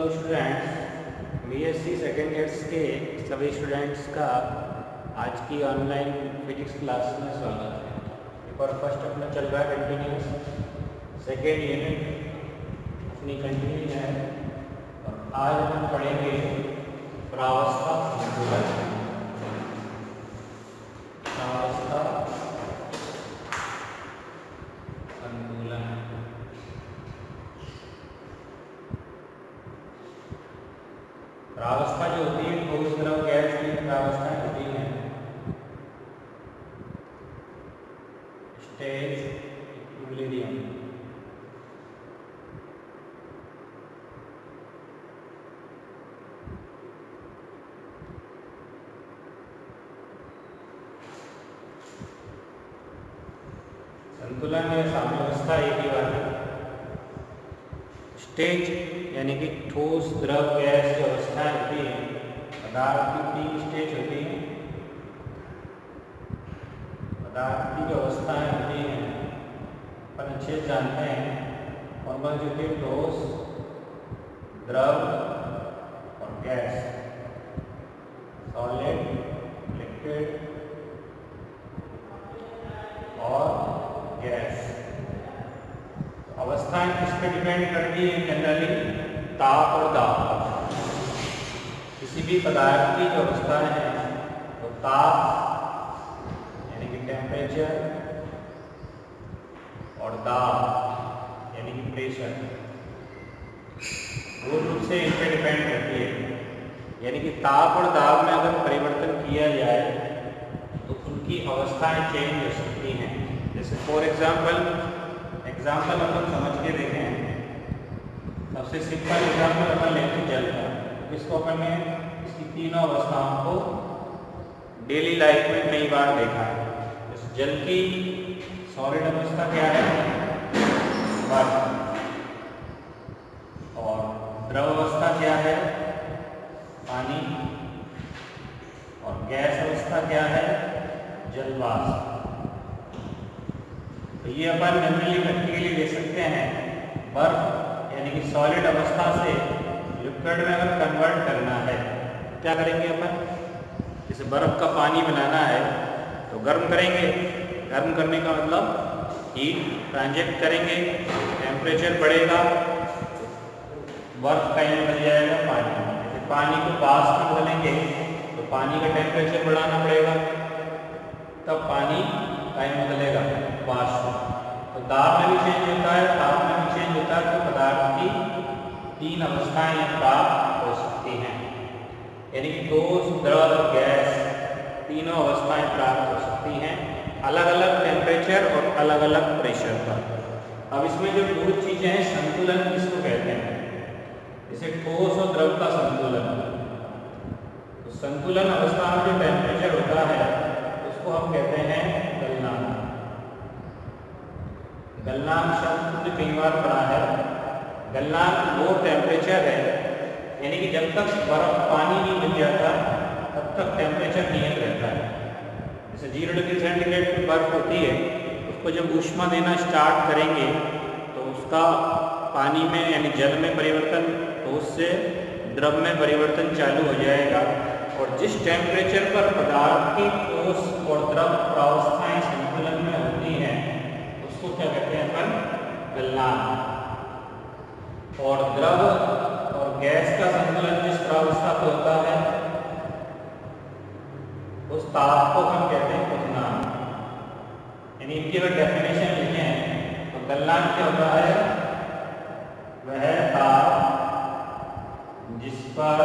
Hello students, BSc second years के सभी students का आज की ऑनलाइन फिजिक्स क्लास में स्वागत है। पेपर फर्स्ट अपना चल रहा है कंटिन्यूस, सेकेंड यूनिट अपनी कंटिन्यू है और आज हम पढ़ेंगे प्रावस्था संतुलन। प्रावस्था संतुलन प्रावस्था जो होती है ठोस द्रव गैस की प्रावस्थाएं होती हैं। Stage equilibrium. संतुलन या साम्यावस्था एक ही बात है। स्टेज यानी कि ठोस द्रव गैस की अवस्थाएं होती हैं। पदार्थ की 3 स्टेज होती हैं। पदार्थ की जो अवस्थाएं होती हैं अपन अच्छे से जानते हैं। कौन कौन सी होती है? ठोस, द्रव और गैस। सॉलिड, लिक्विड और गैस। अवस्थाएं किस पे डिपेंड करती है? जनरली ताप और दाब। किसी भी पदार्थ की जो अवस्थाएं हैं वो ताप यानी कि टेम्परेचर और दाब यानी कि प्रेशर मूल रूप से इन पे डिपेंड करती है। यानी कि ताप और दाब में अगर परिवर्तन किया जाए तो उनकी अवस्थाएं चेंज हो सकती हैं। जैसे फॉर एग्जाम्पल अपन समझ के देखें। सबसे सिंपल एग्जाम्पल अपन लेते जल का। इसको अपन ने इसकी तीनों अवस्थाओं को डेली लाइफ में कई बार देखा है। इस जल की सॉलिड अवस्था क्या है? बर्फ। और द्रव अवस्था क्या है? पानी। और गैस अवस्था क्या है? जलवाष्प। तो ये अपन जनरली प्रैक्टिकली देख सकते हैं। बर्फ यानी कि सॉलिड अवस्था से लिक्विड में अगर कन्वर्ट करना है क्या करेंगे अपन? जैसे बर्फ का पानी बनाना है तो गर्म करेंगे। गर्म करने का मतलब हीट ट्रांजेक्ट करेंगे, टेम्परेचर बढ़ेगा, बर्फ का में बन जाएगा पानी। जैसे पानी को वाष्प में बदलेंगे तो पानी का टेम्परेचर बढ़ाना पड़ेगा, तब पानी का में बदलेगा वाष्प। तो दाब में भी चेंज होता है, ताप में भी चेंज होता है। तो पदार्थ की 3 अवस्थाएं प्राप्त हो सकती हैं। यानी कि ठोस, द्रव, गैस तीनों अवस्थाएं प्राप्त हो सकती हैं अलग अलग टेम्परेचर और अलग अलग प्रेशर पर। अब इसमें जो मूल चीजें हैं, संतुलन किसको कहते हैं? जैसे ठोस और द्रव का संतुलन। तो संतुलन अवस्था में जो टेम्परेचर होता है उसको हम कहते हैं गलनांक। गलनांक शब्द हमने कई बार पढ़ा है। गलनांक वो टेम्परेचर है यानी कि जब तक बर्फ पानी नहीं बन जाता तब तक टेम्परेचर नियत रहता है। जैसे 0 डिग्री सेंटीग्रेड की बर्फ होती है, उसको जब ऊष्मा देना स्टार्ट करेंगे तो उसका पानी में यानी जल में परिवर्तन, तो उससे द्रव में परिवर्तन चालू हो जाएगा। और जिस टेम्परेचर पर पदार्थ की ठोस और द्रव प्रावस्थाएं संतुलन में होती हैं उसको क्या कहते हैं अपन? गलनांक। और द्रव और गैस का संतुलन जिस प्रावस्था पर होता है उस ताप को हम कहते हैं क्वथनांक। यानी इनकी अगर डेफिनेशन लिखें तो गलनांक क्या होता है? वह ताप जिस पर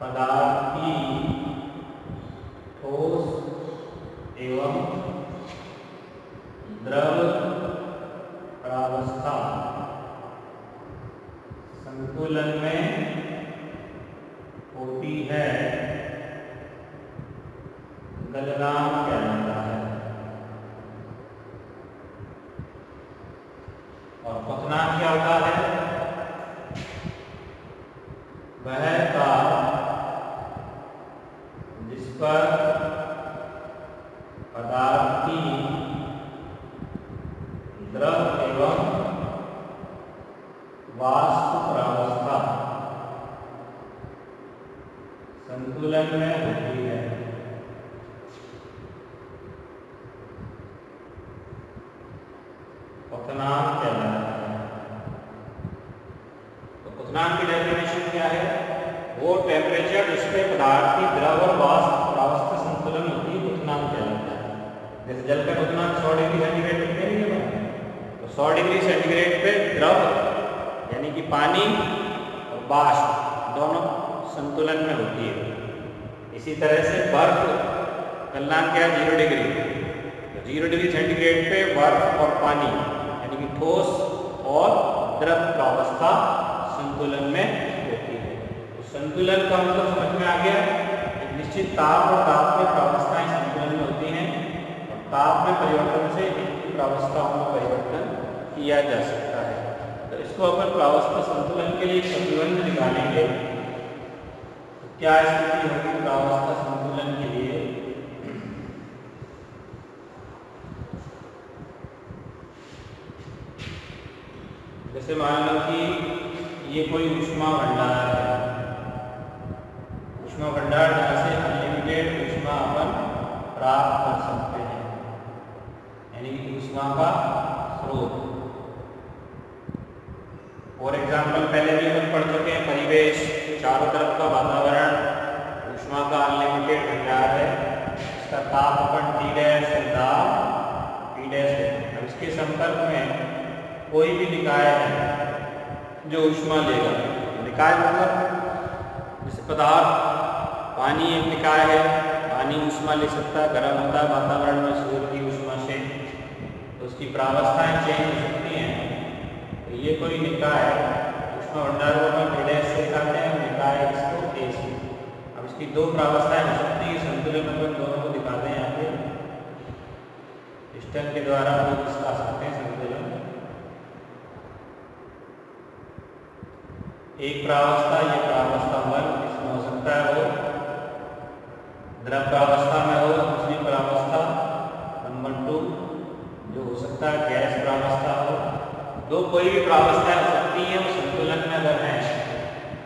पदार्थ की ठोस एवं द्रव प्रावस्था संतुलन में होती है, गलनांक कहलाता है। और क्वथनांक क्या होता है? वह ताप जिस पर पदार्थ की द्रव एवं वाष्प संतुलन में होती है। क्वथनांक कहलाता है। तो क्वथनांक की डेफिनेशन क्या है? वो टेम्परेचर जिस पे पदार्थ की द्रव और वाष्प प्रावस्था संतुलन होती है, क्वथनांक कहलाता है। जैसे जल का क्वथनांक 100 डिग्री सेंटीग्रेड पे नहीं है, तो 100 डिग्री सेंटीग्रेड पे द्रव यानी कि पानी और वाष्प दोनों संतुलन में होती है। इसी तरह से बर्फ गलनांक क्या है? 0 डिग्री। तो 0 डिग्री सेंटीग्रेड पे बर्फ और पानी यानी कि ठोस और द्रव प्रावस्था संतुलन में होती है। तो संतुलन का मतलब समझ में आ गया। एक निश्चित ताप और ताप में प्रावस्थाएं संतुलन में होती हैं और ताप में परिवर्तन से इनकी प्रावस्थाओं में परिवर्तन किया जा सकता है। तो इसको अपन प्रावस्था संतुलन के लिए प्रतिबंध निकालेंगे। तो क्या स्थिति होगी प्रावस्था संतुलन के लिए? जैसे मान लो कि ये कोई ऊष्मा भंडार है, ऊष्मा भंडार जहाँ से अनलिमिटेड ऊष्मा अपन प्राप्त कर सकते हैं, यानी कि ऊष्मा का स्रोत। फॉर एग्जाम्पल पहले भी अपन पढ़ चुके हैं, परिवेश चारों तरफ का वातावरण ऊष्मा का अनलिमिटेड भंडार है। इसका ताप अपन T डैश और दाब P डैश है। अब इसके संपर्क में कोई भी निकाय है जो ऊष्मा लेगा। निकाय मतलब जैसे पदार्थ, पानी एक निकाय है, पानी ऊष्मा ले सकता है, गर्म होता है वातावरण में सूर्य की ऊष्मा से, तो उसकी प्रावस्थाएं चेंज हो सकती हैं। तो ये कोई निकाय है, ऊष्मा भंडार को हम P डैश से दिखाते हैं, निकाय इसको A से। अब इसकी दो प्रावस्थाएं हो सकती है, संतुलन अपन दोनों को दिखाते हैं यहाँ पे पिस्टन के द्वारा वो दिखा सकते हैं संतुलन। एक प्रावस्था, ये प्रावस्था 1 इसमें हो सकता है वो द्रव प्रावस्था में हो, दूसरी प्रावस्था नंबर 2 जो हो सकता है गैस प्रावस्था हो। दो कोई भी प्रावस्थाएं हो सकती है, वो संतुलन में अगर है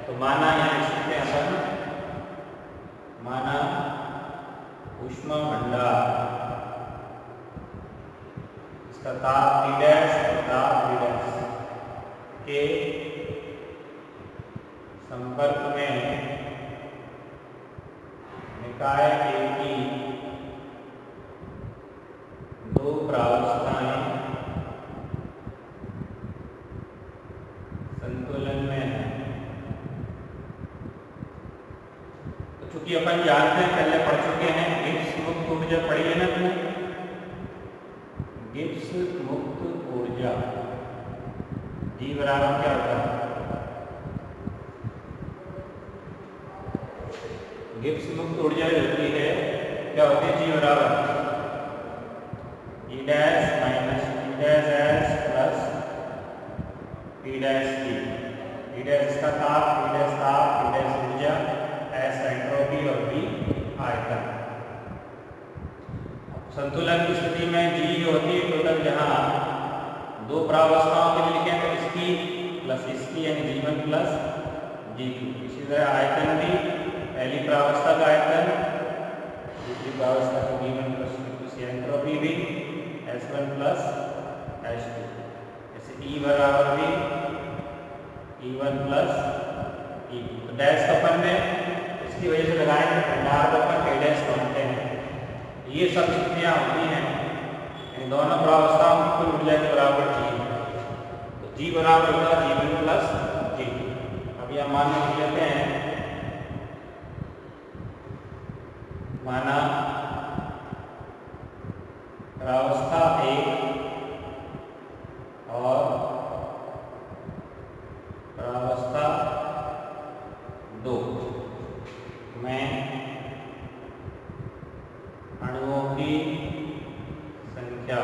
तो माना यहाँ लिख सकते हैं अपन, माना ऊष्मा भंडार, इसका ताप T डैश और ताप P डैश के संपर्क में निकाय A की दो प्रावस्थाएं संतुलन में है। तो चूंकि अपन जानते हैं, पहले पढ़ चुके हैं, गिब्स मुक्त ऊर्जा पढ़ी है ना अपने, गिब्स मुक्त ऊर्जा G बराबर क्या होता है? गिब्स मुक्त ऊर्जा जो होती है क्या होती है? G बराबर E dash minus P dash S plus P dash T। P dash इसका ताप, P डैश ताप, P डैश ऊर्जा, S एंट्रोपी और B आयतन। संतुलन की स्थिति में G जो होती है टोटल, जहाँ दो प्रावस्थाओं के लिए लिखें तो इसकी प्लस इसकी यानी G1 प्लस G2। इसी तरह आयतन भी पहली प्रावस्था का आयतन, दूसरी प्रावस्था का G1 प्लस G2, एंट्रोपी भी S1 प्लस S2। जैसे E बराबर भी E1 प्लस E2। तो डैश अपन ने इसकी वजह से लगाए थे, भंडार को अपन K डैश मानते हैं। ये सब स्थितियाँ होती हैं, इन दोनों प्रावस्थाओं की कुल ऊर्जा के बराबर G। तो G बराबर होगा G1 प्लस G2। अब यह मान लिख लेते हैं, माना प्रावस्था 1 और प्रावस्था 2 में अणुओं की संख्या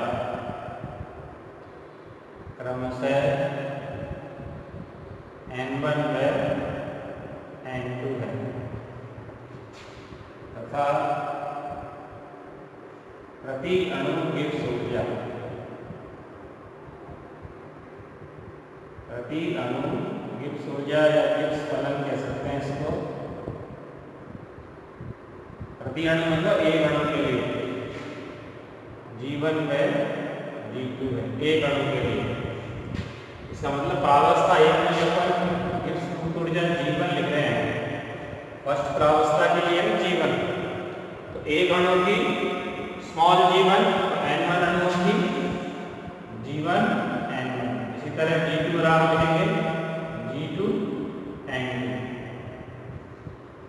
क्रमशः N1 व N2 है तथा प्रति अणु गिब्स ऊर्जा, प्रति अणु गिब्स ऊर्जा या गिब्स फलन कह सकते हैं इसको, प्रति अणु मतलब एक अणु के लिए, G1 है G2 है एक अणु के लिए। इसका मतलब प्रावस्था एक में जो अपन गिब्स मुक्त ऊर्जा G1 लिख रहे हैं, फर्स्ट प्रावस्था के लिए G1, तो एक अणु की स्मॉल G1 और N1 अणु की G1 N1। इसी तरह G2 बराबर लिखेंगे G2 N2।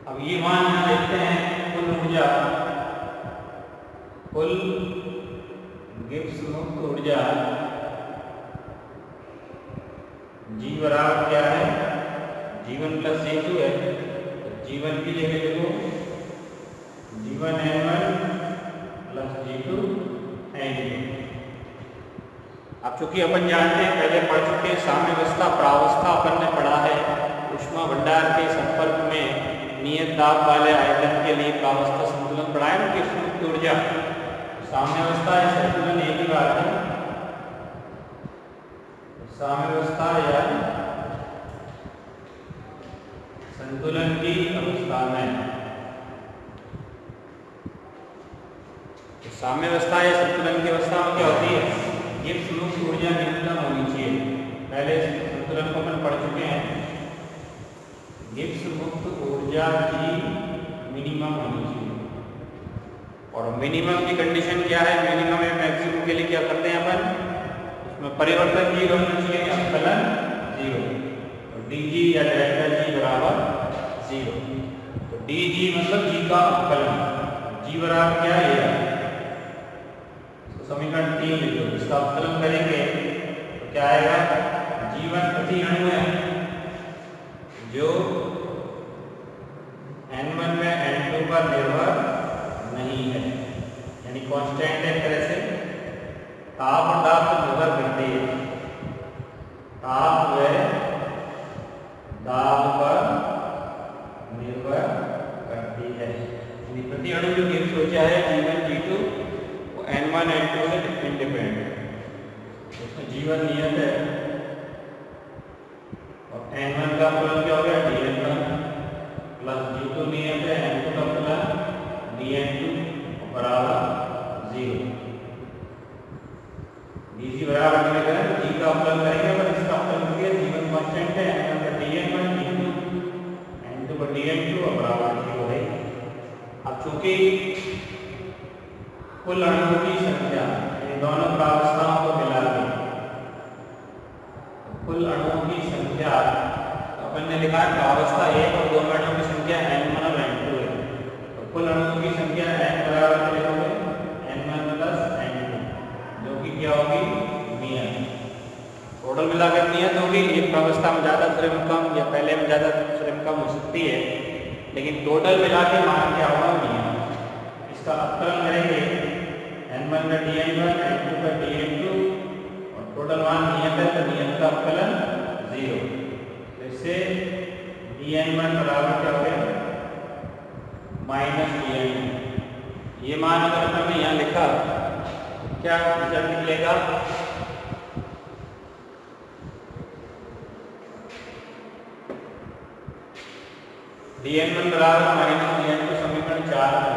अब ये मान यहाँ देखते हैं कुल ऊर्जा, कुल गिब्स मुक्त ऊर्जा G बराबर क्या है, G1 प्लस G2 है, तो G1 की जगह देखो G1 N1 plus G2 N2। अब चूंकि अपन जानते हैं, पहले पढ़ चुके हैं, साम्यावस्था प्रावस्था अपन ने पढ़ा है, ऊष्मा भंडार के संपर्क में नियत दाब वाले आयतन के लिए प्रावस्था संतुलन पढ़ा है ना, गिब्स मुक्त ऊर्जा। साम्यावस्था या संतुलन एक ही बात है, साम्यावस्था या संतुलन की अवस्था में, साम्यावस्था या संतुलन की अवस्था में क्या होती है, गिब्स मुक्त ऊर्जा न्यूनतम होनी चाहिए। पहले संतुलन को अपन पढ़ चुके हैं, गिब्स मुक्त ऊर्जा की मिनिमम होनी चाहिए। और मिनिमम की कंडीशन क्या है, मिनिमम या मैक्सिमम के लिए क्या करते हैं अपन, उसमें परिवर्तन जीरो होना चाहिए, अपकलन जीरो, तो dg या डेल्टा g बराबर जीरो। तो dg मतलब g का अपकलन, g बराबर क्या है, तो समीकरण 3 लिखो, इसका अपकलन करेंगे तो क्या आएगा, G1 प्रति अणु है जो N1 में N2 पर निर्भर नहीं है, यानी कांस्टेंट है। एक तरह से ताप और दाब पर निर्भर करती है, ताप व दाब पर निर्भर करती है। प्रति अणु जो गिब्स ऊर्जा है G1 G2 वो N1 N2 से इंडिपेंडेंट है, उसमें G1 नियत है और N1 का अपकलन क्या हो गया, dN1 प्लस G2 नियत है, N2 का अपकलन dN2 बराबर जीरो। dg बराबर मिलेगा, g का अपकलन करेंगे पर इसका अपकलन करेंगे, G1 कांस्टेंट है, N1 का dN1 N2 का dN2 और बराबर जीरो है। अब चूंकि कुल अणुओं की संख्या, इन दोनों प्रावस्थाओं को मिला के कुल अणुओं की संख्या, अपन ने लिखा है प्रावस्था 1 और 2 अणुओं की संख्या N1 और N2 है, तो कुल अणुओं की संख्या N बराबर लिखोगे N1 प्लस N2, जो कि क्या होगी, नियत। टोटल मिलाकर नियत होगी, एक प्रावस्था में ज़्यादा स्वयं कम या पहले में ज़्यादा स्वयं कम हो सकती है, लेकिन टोटल मिला के मान क्या होगा, नियत। इसका अपकलन करेंगे, N1 का dN1 N2 का dN2 और टोटल मान नियत है, तो नियत का अपकलन जीरो। इससे dN1 बराबर क्या हो गया, माइनस dN2। ये मान अगर हमने यहाँ लिखा तो क्या रिजल्ट निकलेगा, dN1 बराबर माइनस dN2, समीकरण 4 है।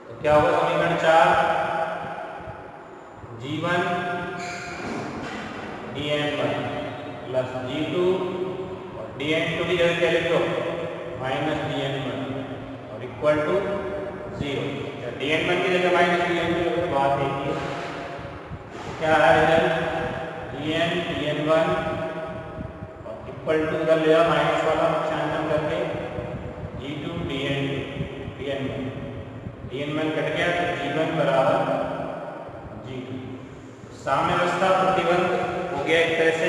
तो क्या होगा समीकरण 4, G1 dN1 प्लस G2 और dN2 की जगह क्या लिख दो, माइनस dN1 और इक्वल टू जीरो। dN1 की जगह माइनस dN2 की बात एक ही है, क्या है रिजल्ट, dN1 और इक्वल टू कर लिया माइनस वाला पक्षांतर करके G2 dN1 कट गया, तो G1 बराबर G2। साम्यावस्था प्रतिबंध हो गया एक तरह से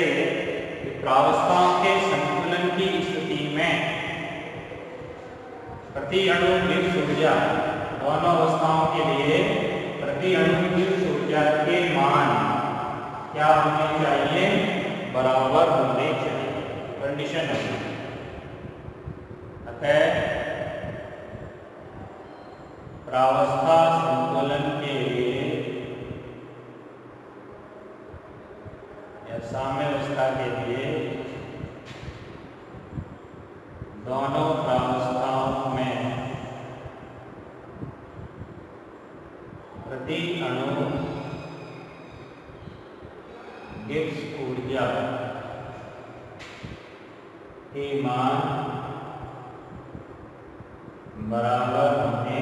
कि प्रावस्थाओं के संतुलन की स्थिति में प्रति अणु गिब्स ऊर्जा, दोनों अवस्थाओं के लिए प्रति अणु गिब्स ऊर्जा के मान क्या होने चाहिए, बराबर होने चाहिए, कंडीशन है। अतः प्रावस्था संतुलन के लिए या साम्यावस्था के लिए दोनों प्रावस्थाओं में प्रति अणु गिब्स ऊर्जा के मान बराबर होने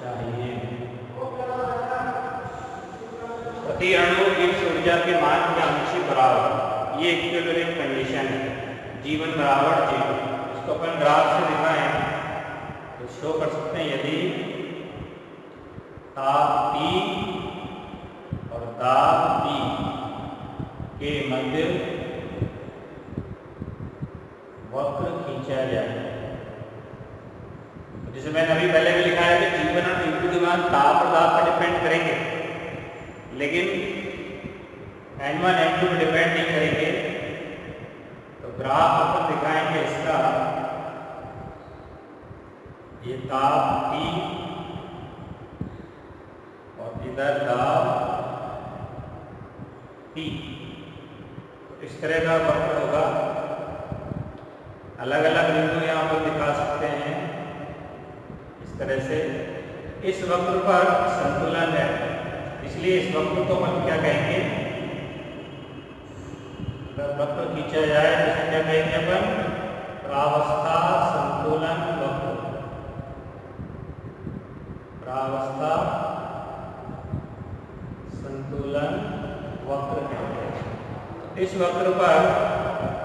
चाहिए। प्रति अणु गिब्स ऊर्जा के मान के अंश बराबर, ये इक्विलिब्रियम कंडीशन है। जीवन बराबर जी, इसको अपन ग्राफ से दिखाएं तो शो कर सकते हैं। यदि ताप T और दाब P के मध्य वक्र खींचा जाए, जिसे मैंने अभी पहले भी लिखा है कि जीवन और मृत्यु के मान ताप और दाब पर डिपेंड करेंगे, लेकिन N1 N2 पर डिपेंड नहीं करेंगे। तो ग्राफ अपन दिखाएंगे इसका, ये ताप T और इधर दाब P, तो इस तरह का वक्र होगा। अलग अलग बिंदु यहाँ पर दिखा सकते हैं इस तरह से। इस वक्र पर संतुलन है, इसलिए इस वक्र को हम क्या कहेंगे, अगर वक्र खींचा जाए तो इसे क्या कहेंगे अपन, प्रावस्था संतुलन वक्र। प्रावस्था संतुलन वक्र कहते हैं। इस वक्र पर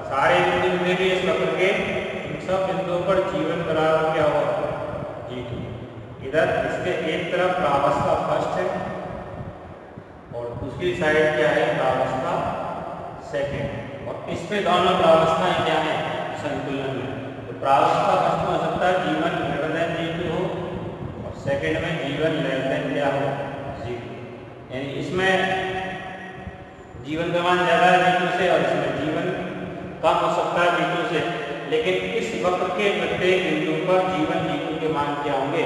सारे बिंदु में भी इस वक्र के इन सब बिंदुओं पर जीवन बराबर क्या होगा, G2। इधर इसके एक तरफ प्रावस्था फर्स्ट है और दूसरी साइड क्या है, प्रावस्था सेकंड, और इसमें दोनों प्रावस्थाएं क्या है, संतुलन में। तो प्रावस्था फर्स्ट में हो सकता है जीवन ग्रेटर देन G2 हो और सेकंड में जीवन लेस देन क्या हो, G2। यानी इसमें जीवन का मान ज्यादा है G2 से और इसमें जीवन कम हो सकता है G2 से, लेकिन इस वक्र के प्रत्येक बिंदु पर जीवन G2 के मान क्या होंगे,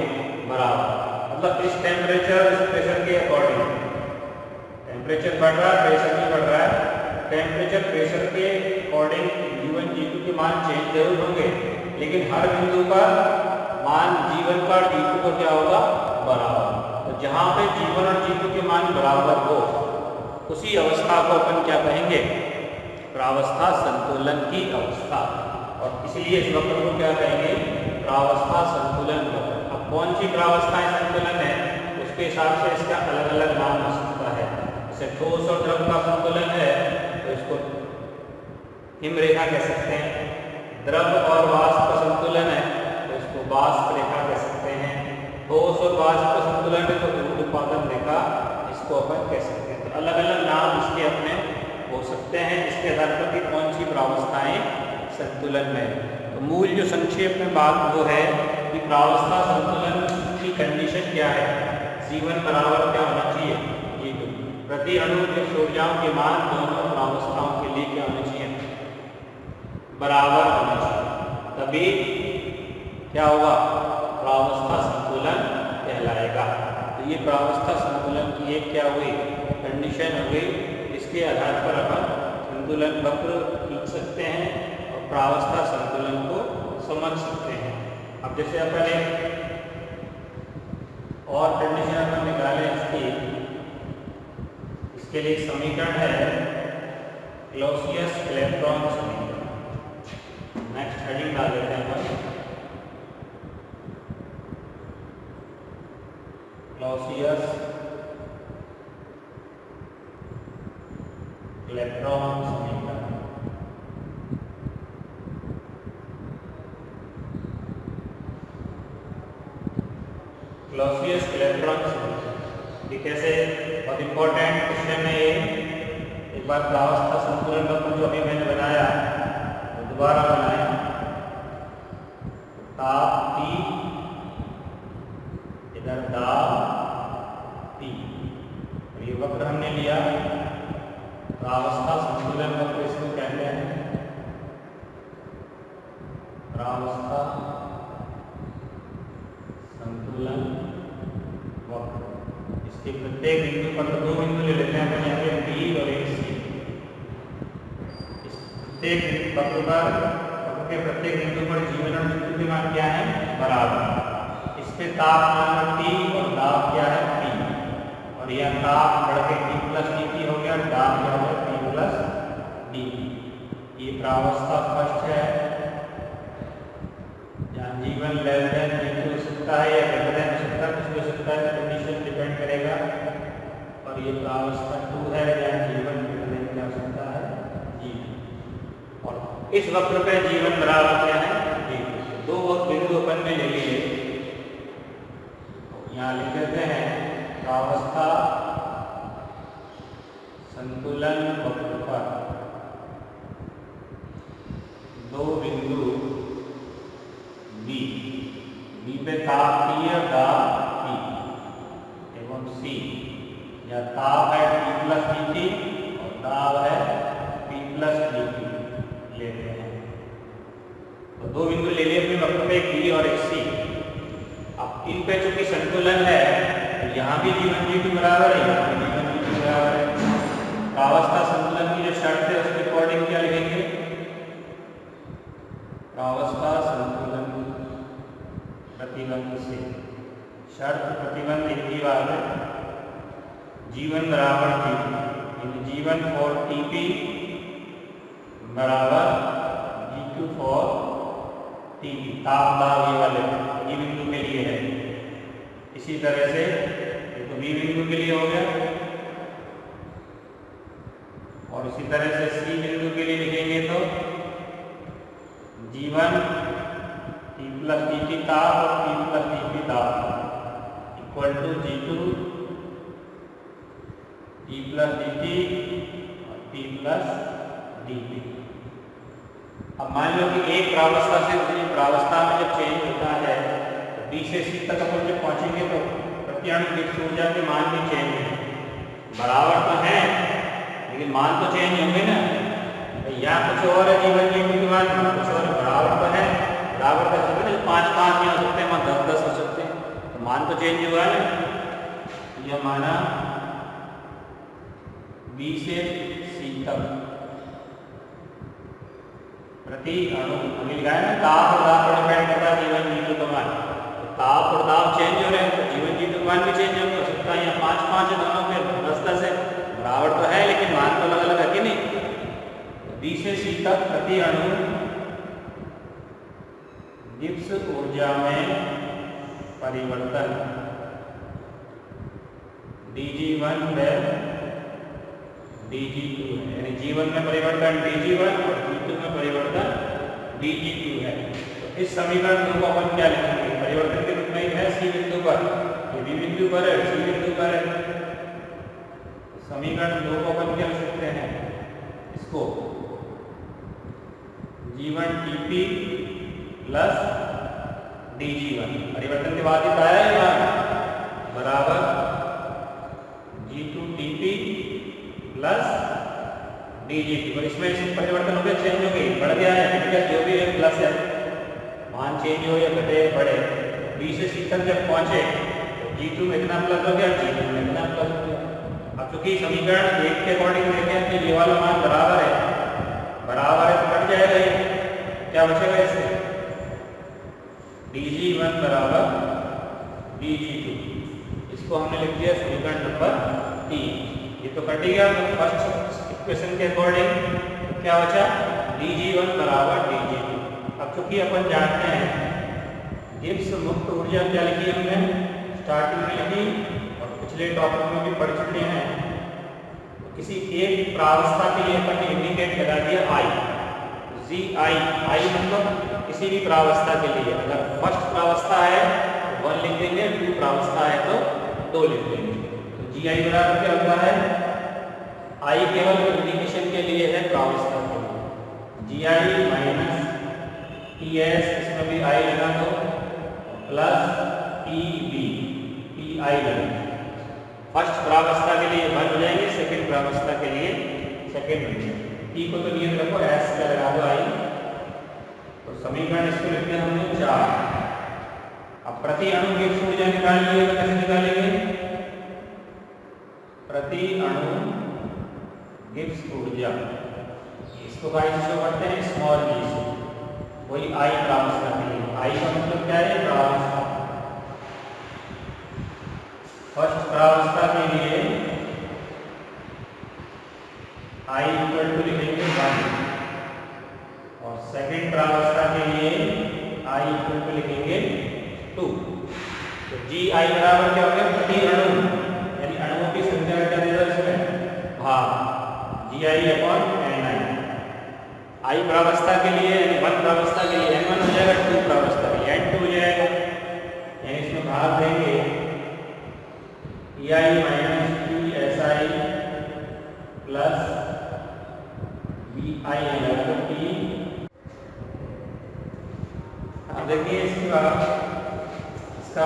बराबर। मतलब इस टेम्परेचर इस प्रेशर के अकॉर्डिंग, टेम्परेचर बढ़ रहा है प्रेशर भी बढ़ रहा है, टेम्परेचर प्रेशर के अकॉर्डिंग जीवन G2 के मान चेंज जरूर होंगे, लेकिन हर बिंदु पर मान जीवन का G2 को क्या होगा, बराबर। तो जहाँ पे जीवन और G2 के मान बराबर हो उसी अवस्था को अपन क्या कहेंगे, प्रावस्था संतुलन की अवस्था। और इसलिए इस वक्र को क्या कहेंगे, प्रावस्था संतुलन वक्र। अब कौन सी प्रावस्थाएं संतुलन है उसके हिसाब से इसका अलग अलग नाम हो सकता है। जैसे ठोस और द्रव का संतुलन है तो इसको हिम रेखा कह सकते हैं, द्रव और वाष्प का संतुलन है तो इसको वाष्प रेखा कह सकते हैं, ठोस और वाष्प का संतुलन है तो ऊर्ध्वाधर रेखा इसको अपन कह सकते हैं। तो अलग अलग नाम इसके अपने हो सकते हैं, इसके आधार पर कि कौन सी प्रावस्थाएं संतुलन में। तो मूल जो संक्षेप में बात वो है कि प्रावस्था संतुलन की कंडीशन क्या है, जीवन बराबर क्या होना चाहिए, ये तो प्रति अणु के ऊर्जाओं के मान दोनों प्रावस्थाओं के लिए क्या होना चाहिए, बराबर होना चाहिए, तभी क्या होगा, प्रावस्था संतुलन कहलाएगा। तो ये प्रावस्था संतुलन की एक क्या हुई, कंडीशन हो गई। इसके आधार पर अपन संतुलन वक्र खींच सकते हैं और प्रावस्था संतुलन को समझ सकते हैं। अब जैसे अपन एक और कंडीशन अपन निकालें इसके लिए एक समीकरण है क्लॉसियस-क्लैपेरॉन समीकरण। नेक्स्ट हेडिंग डाल देते हैं अपन, क्लॉसियस-क्लैपेरॉन समीकरण। क्लॉसियस-क्लैपेरॉन समीकरण ये कैसे, बहुत इंपॉर्टेंट क्वेश्चन है ये। एक बार प्रावस्था संतुलन वक्र जो अभी मैंने बनाया तो दोबारा बनाए, ताप T, इधर दाब P, ये वक्र हमने लिया, प्रावस्था संतुलन वक्र इसको कहते हैं, प्रावस्था संतुलन वक्र। इसके प्रत्येक बिंदु पर दो बिंदु ले लेते हैं अपन, यहाँ पे B और एक C। इस प्रत्येक वक्र के प्रत्येक बिंदु पर जीवन और मृत्यु के मान क्या है? बराबर। इस पे तापमान T और दाब क्या है? P। और यह ताप बढ़ के T प्लस dt हो गया और दाब क्या हो गया? P plus dt। ये प्रावस्था फर्स्ट है, जहाँ जीवन लेस देन मृत्यु हो सकता है या ग्रेटर देन हो सकता है, कुछ हो सकता है, कंडीशन डिपेंड करेगा। और ये प्रावस्था 2 है, जहाँ जीवन ग्रेटर देन क्या हो सकता है? जीवन। और इस वक्र पे जीवन बराबर क्या है? जीवन। दो बिंदु अपन में ले लिए, यहाँ लिख देते हैं प्रावस्था संतुलन वक्र पर दो बिंदु बी पे ताप T और दाब P एवं C, या ताप है T प्लस dt और दाब है P प्लस dt लेते हैं। तो दो बिंदु ले लिए अपने वक्र पे, एक B और एक C। अब इन पे चूंकि संतुलन है तो यहाँ भी जीवन G2 बराबर है, यहाँ भी जीवन G2 बराबर है। प्रावस्था संतुलन की जो शर्त है उसके अकॉर्डिंग क्या लिखेंगे? प्रावस्था संतुलन प्रतिबंध से शर्त प्रतिबंध एक ही बात है, जीवन बराबर G2, जीवन फॉर Tp बराबर G2 फॉर Tp। ताप दाब ये वाले B बिंदु के लिए है। इसी तरह से ये तो B बिंदु के लिए हो गया, और इसी तरह से C बिंदु के लिए लिखेंगे तो जीवन T प्लस dt ताप और P प्लस Tp ताप equal to G2 T plus dt और P प्लस dP। अब मान लो कि एक प्रावस्था से दूसरी प्रावस्था में जब चेंज होता है तो B से C तक अपन जब पहुंचेंगे तो प्रति अणु विद्युत ऊर्जा के मान भी चेंज है। बराबर तो है लेकिन मान तो चेंज होंगे ना, या कुछ और है जीवन G2 के मान, कुछ और बराबर तो है। बराबर कर सकते हैं 5-5 में हो सकते हैं, वहाँ 10-10 हो सकते हैं, तो मान तो चेंज हुआ है। यह माना B से C तक प्रति अणु लिखा है ना, ताप और दाब पर डिपेंड करता है जीवन G2 का मान। तो ताप और दाब चेंज हो रहे हैं तो जीवन G2 का मान भी चेंज हो सकता है। यहाँ 5-5 है दोनों में, 10-10 है, बराबर तो है लेकिन मान तो अलग अलग है कि नहीं। B से C तक प्रति अणु गिब्स ऊर्जा में परिवर्तन Dg1 बाय Dg2 है, यानी G1 में परिवर्तन Dg1 और G2 में परिवर्तन Dg2 है। तो इस समीकरण 2 को अपन क्या लिखेंगे? परिवर्तन के रूप में ही है C बिंदु पर, ये B बिंदु पर है, C बिंदु पर है। समीकरण 2 को अपन क्या लिख सकते हैं? इसको G1 Tp प्लस Dg1 परिवर्तन के बाद ही पाया है बराबर G2 Tp प्लस Dg2। और इसमें परिवर्तन हो गया, चेंज हो गई, बढ़ गया है, जो भी है प्लस है, मान चेंज हो या घटे बढ़े। B से C तक जब पहुंचे तो G2 में इतना प्लस हो गया, G2 में इतना प्लस हो गया। अब चूंकि समीकरण 1 के अकॉर्डिंग देखें कि ये वाला मान बराबर है तो कट जाएगा, ये क्या बचेगा? इससे Dg1 बराबर Dg2, इसको हमने लिख दिया समीकरण नंबर 3। ये तो कट गया, तो फर्स्ट इक्वेशन के अकॉर्डिंग क्या बचा? Dg1 बराबर Dg2। अब चूंकि अपन जानते हैं गिब्स मुक्त ऊर्जा क्या लिखी हमने स्टार्टिंग में लिखी और पिछले टॉपिक में भी पढ़ चुके हैं। तो किसी एक प्रावस्था के लिए अपन ने इंडिकेट लगा दिया I, I मतलब किसी भी प्रावस्था के लिए, अगर फर्स्ट प्रावस्था है तो 1 लिख देंगे, 2 प्रावस्था है तो 2 लिख देंगे। तो Gi बराबर क्या होता है? I केवल इंडिकेशन के लिए है प्रावस्था के लिए, Gi माइनस Ts, इसमें भी I लगा दो, प्लस Pb, Pi लगा। फर्स्ट प्रावस्था के लिए 1 हो जाएंगे, सेकेंड प्रावस्था के लिए सेकेंड हो जाएंगे। P को तो नियत रखो, S का लगा दो I। तो समीकरण इसको लिखते हैं हमने 4। अब प्रति अणु गिब्स ऊर्जा निकालिए, तो कैसे निकालेंगे? प्रति अणु गिब्स ऊर्जा, इसको गाइस शो करते हैं स्मॉल g से। वही आई प्रावस्था के लिए। आई का मतलब क्या है? प्रावस्था। फर्स्ट प्रावस्था के लिए आई इक्वल टू लिखेंगे 1 और सेकेंड प्रावस्था के लिए आई इक्वल टू लिखेंगे 2। तो जी आई बराबर क्या हो गया? प्रति अणु, यानी अणुओं की संख्या का क्या दे रहा है इसमें? भाग जी आई अपॉन एन आई। आई प्रावस्था के लिए यानी 1 प्रावस्था के लिए n1 हो जाएगा, 2 प्रावस्था के लिए n2 हो जाएगा, यानी इसमें भाग देंगे ei minus T S I plus B I N T. अब देखिए इसके बाद इसका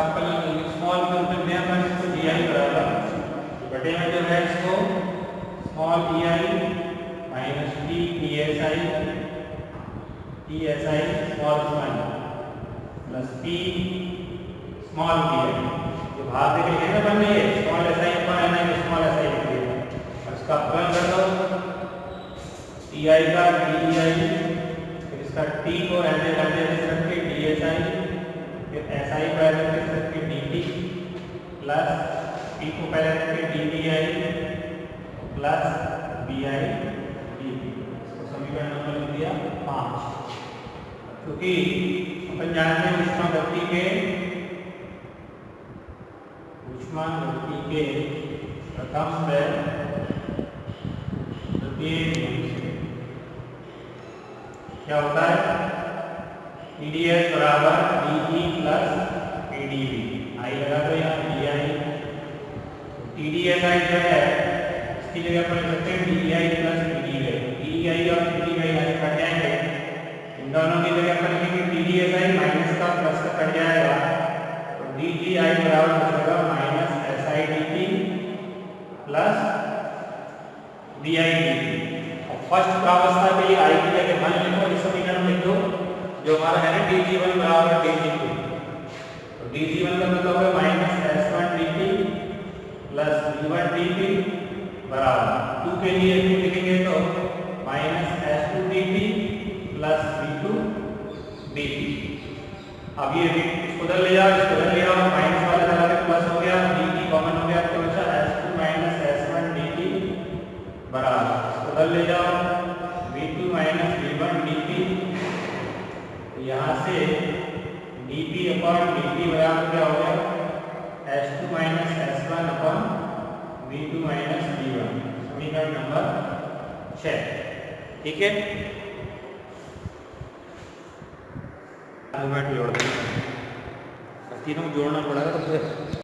स्मॉल कंप्लीट में अपन इसको जी आई बराबर बटे में जो है इसको small E I minus T T S I small plus P small P I. जो भाग देके लिखे ना बनने ये small S I upon N I, small S I लिख दिया और इसका अपलन कर दो टी आई का डी आई, फिर इसका टी को एन ए कर देते रख के डी एस आई, फिर एस आई को ऐसे रख के डी टी प्लस पी को पहले रख के D D I plus B I D. इसको समीकरण नंबर लिख दिया 5। क्योंकि अपन जानते हैं ऊष्मागति के प्रथम स्तर द्वितीय क्या होता है? TdS बराबर dE प्लस PdV। आई लगा दो यहाँ DI, TdS आई जो है इसकी जगह पर लिख सकते हैं DEI प्लस PdV। DEI और PdV यहाँ से कट जाएंगे, इन दोनों की जगह पर लिखेंगे TdS आई माइनस का प्लस का कट जाएगा तो DGI बराबर हो जाएगा minus SI dt plus DI dt। और फर्स्ट प्रावस्था के लिए आई की जगह 1 लिखो, इस समीकरण लिख दो जो हमारा है ना dG1 बराबर dG2। तो dG1 का मतलब है minus S1 dt plus V1 dt बराबर 2 के लिए 2 लिखेंगे तो minus S2 dt plus V2 dt। अब ये इसको उधर ले जाओ, इसको उधर ले आओ, माइनस वाला चला के प्लस हो गया, dt कॉमन हो गया तो बचा S2 माइनस S1 dt बराबर इसको उधर ले जाओ V2 माइनस V1 dt। यहाँ से dP अपॉन dt बराबर क्या हो गया? S2 minus S1 upon V2 minus V1। समीकरण नंबर 6। ठीक है, जोड़ देंगे, तीनों जोड़ना पड़ेगा तो फिर